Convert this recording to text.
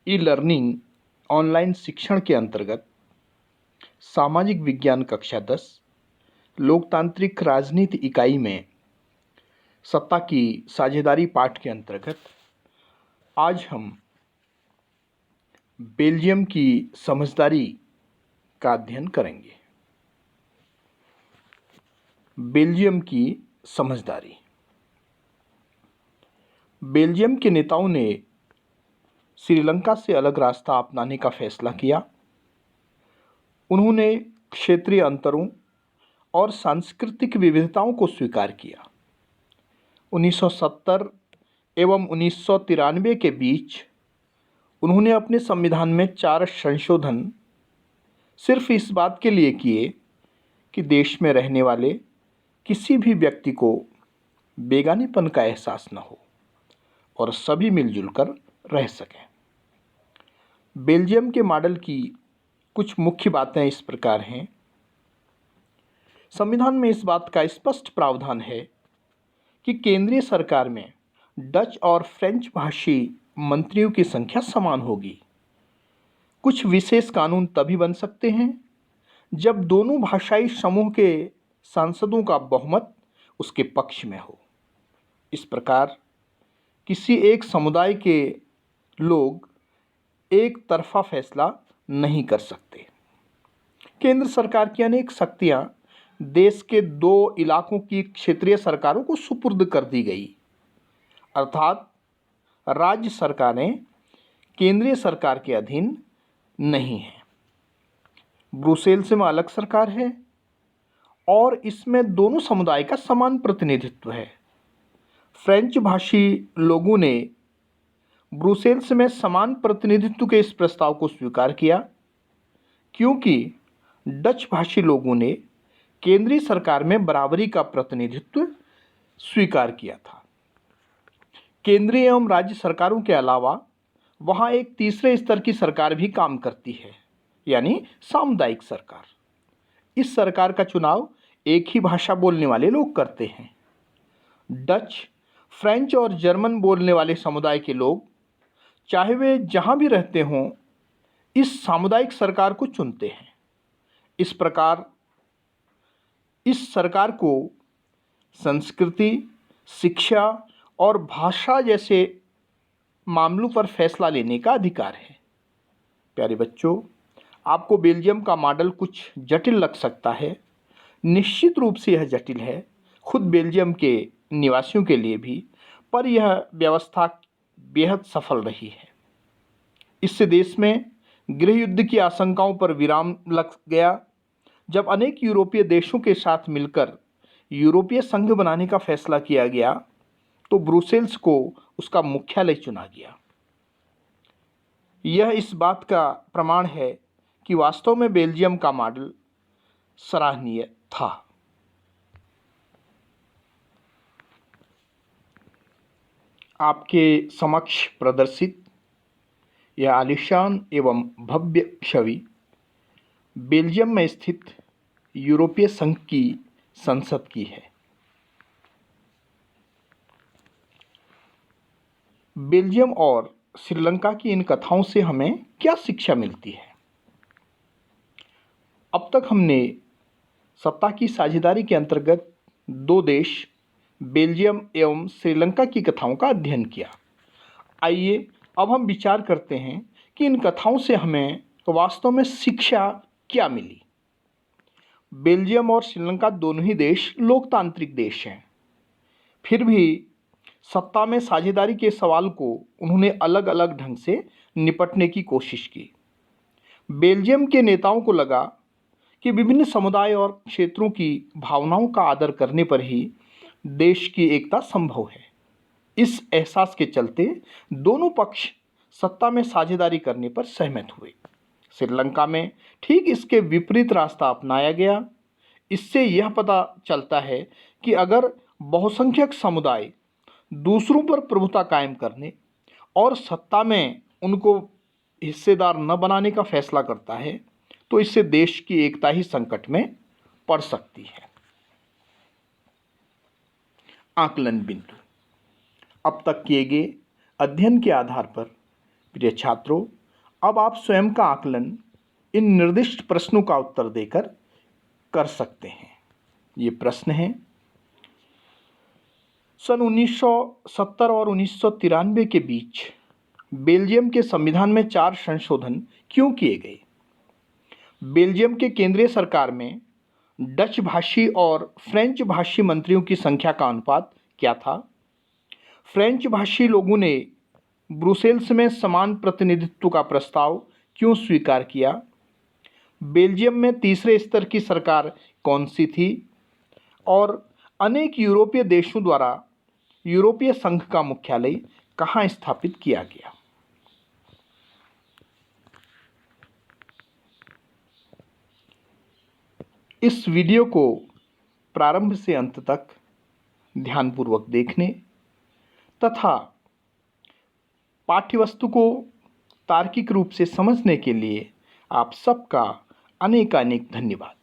E learning online शिक्षण के अंतर्गत सामाजिक विज्ञान कक्षा 10 लोकतांत्रिक राजनीति इकाई में सत्ता की साझेदारी पाठ के अंतर्गत आज हम बेल्जियम की समझदारी का अध्ययन करेंगे। बेल्जियम की समझदारी। बेल्जियम के नेताओं ने श्रीलंका से अलग रास्ता अपनाने का फैसला किया। उन्होंने क्षेत्रीय अंतरों और सांस्कृतिक विविधताओं को स्वीकार किया। 1970 एवं 1993 के बीच उन्होंने अपने संविधान में 4 संशोधन सिर्फ इस बात के लिए किए कि देश में रहने वाले किसी भी व्यक्ति को बेगानेपन का एहसास न हो और सभी मिलजुल कर रह सकें। बेल्जियम के मॉडल की कुछ मुख्य बातें इस प्रकार हैं। संविधान में इस बात का स्पष्ट प्रावधान है कि केंद्रीय सरकार में डच और फ्रेंच भाषी मंत्रियों की संख्या समान होगी। कुछ विशेष कानून तभी बन सकते हैं जब दोनों भाषाई समूह के सांसदों का बहुमत उसके पक्ष में हो। इस प्रकार किसी एक समुदाय के लोग एक तरफा फैसला नहीं कर सकते। केंद्र सरकार की अनेक शक्तियां देश के 2 इलाकों की क्षेत्रीय सरकारों को सुपुर्द कर दी गई, अर्थात राज्य सरकारें केंद्रीय सरकार के अधीन नहीं हैं। ब्रुसेल्स में अलग सरकार है और इसमें दोनों समुदाय का समान प्रतिनिधित्व है। फ्रेंच भाषी लोगों ने ब्रुसेल्स में समान प्रतिनिधित्व के इस प्रस्ताव को स्वीकार किया क्योंकि डच भाषी लोगों ने केंद्रीय सरकार में बराबरी का प्रतिनिधित्व स्वीकार किया था। केंद्रीय एवं राज्य सरकारों के अलावा वहाँ एक तीसरे स्तर की सरकार भी काम करती है, यानी सामुदायिक सरकार। इस सरकार का चुनाव एक ही भाषा बोलने वाले लोग करते हैं। डच, फ्रेंच और जर्मन बोलने वाले समुदाय के लोग चाहे वे जहाँ भी रहते हों इस सामुदायिक सरकार को चुनते हैं। इस प्रकार इस सरकार को संस्कृति, शिक्षा और भाषा जैसे मामलों पर फैसला लेने का अधिकार है। प्यारे बच्चों, आपको बेल्जियम का मॉडल कुछ जटिल लग सकता है। निश्चित रूप से यह जटिल है, खुद बेल्जियम के निवासियों के लिए भी, पर यह व्यवस्था बेहद सफल रही है। इससे देश में गृह युद्ध की आशंकाओं पर विराम लग गया। जब अनेक यूरोपीय देशों के साथ मिलकर यूरोपीय संघ बनाने का फैसला किया गया तो ब्रुसेल्स को उसका मुख्यालय चुना गया। यह इस बात का प्रमाण है कि वास्तव में बेल्जियम का मॉडल सराहनीय था। आपके समक्ष प्रदर्शित यह आलीशान एवं भव्य छवि बेल्जियम में स्थित यूरोपीय संघ की संसद की है। बेल्जियम और श्रीलंका की इन कथाओं से हमें क्या शिक्षा मिलती है? अब तक हमने सत्ता की साझेदारी के अंतर्गत 2 देश बेल्जियम एवं श्रीलंका की कथाओं का अध्ययन किया। आइए अब हम विचार करते हैं कि इन कथाओं से हमें वास्तव में शिक्षा क्या मिली। बेल्जियम और श्रीलंका दोनों ही देश लोकतांत्रिक देश हैं, फिर भी सत्ता में साझेदारी के सवाल को उन्होंने अलग अलग ढंग से निपटने की कोशिश की। बेल्जियम के नेताओं को लगा कि विभिन्न समुदाय और क्षेत्रों की भावनाओं का आदर करने पर ही देश की एकता संभव है। इस एहसास के चलते दोनों पक्ष सत्ता में साझेदारी करने पर सहमत हुए। श्रीलंका में ठीक इसके विपरीत रास्ता अपनाया गया। इससे यह पता चलता है कि अगर बहुसंख्यक समुदाय दूसरों पर प्रभुता कायम करने और सत्ता में उनको हिस्सेदार न बनाने का फैसला करता है तो इससे देश की एकता ही संकट में पड़ सकती है। आकलन बिंदु। अब तक किए गए अध्ययन के आधार पर प्रिय छात्रों, अब आप स्वयं का आकलन इन निर्दिष्ट प्रश्नों का उत्तर देकर कर सकते हैं। ये प्रश्न है, सन 1970 और 1993 के बीच बेल्जियम के संविधान में 4 संशोधन क्यों किए गए? बेल्जियम के केंद्रीय सरकार में डच भाषी और फ्रेंच भाषी मंत्रियों की संख्या का अनुपात क्या था? फ्रेंच भाषी लोगों ने ब्रुसेल्स में समान प्रतिनिधित्व का प्रस्ताव क्यों स्वीकार किया? बेल्जियम में तीसरे स्तर की सरकार कौन सी थी? और अनेक यूरोपीय देशों द्वारा यूरोपीय संघ का मुख्यालय कहाँ स्थापित किया गया? इस वीडियो को प्रारंभ से अंत तक ध्यानपूर्वक देखने तथा पाठ्यवस्तु को तार्किक रूप से समझने के लिए आप सबका अनेक धन्यवाद।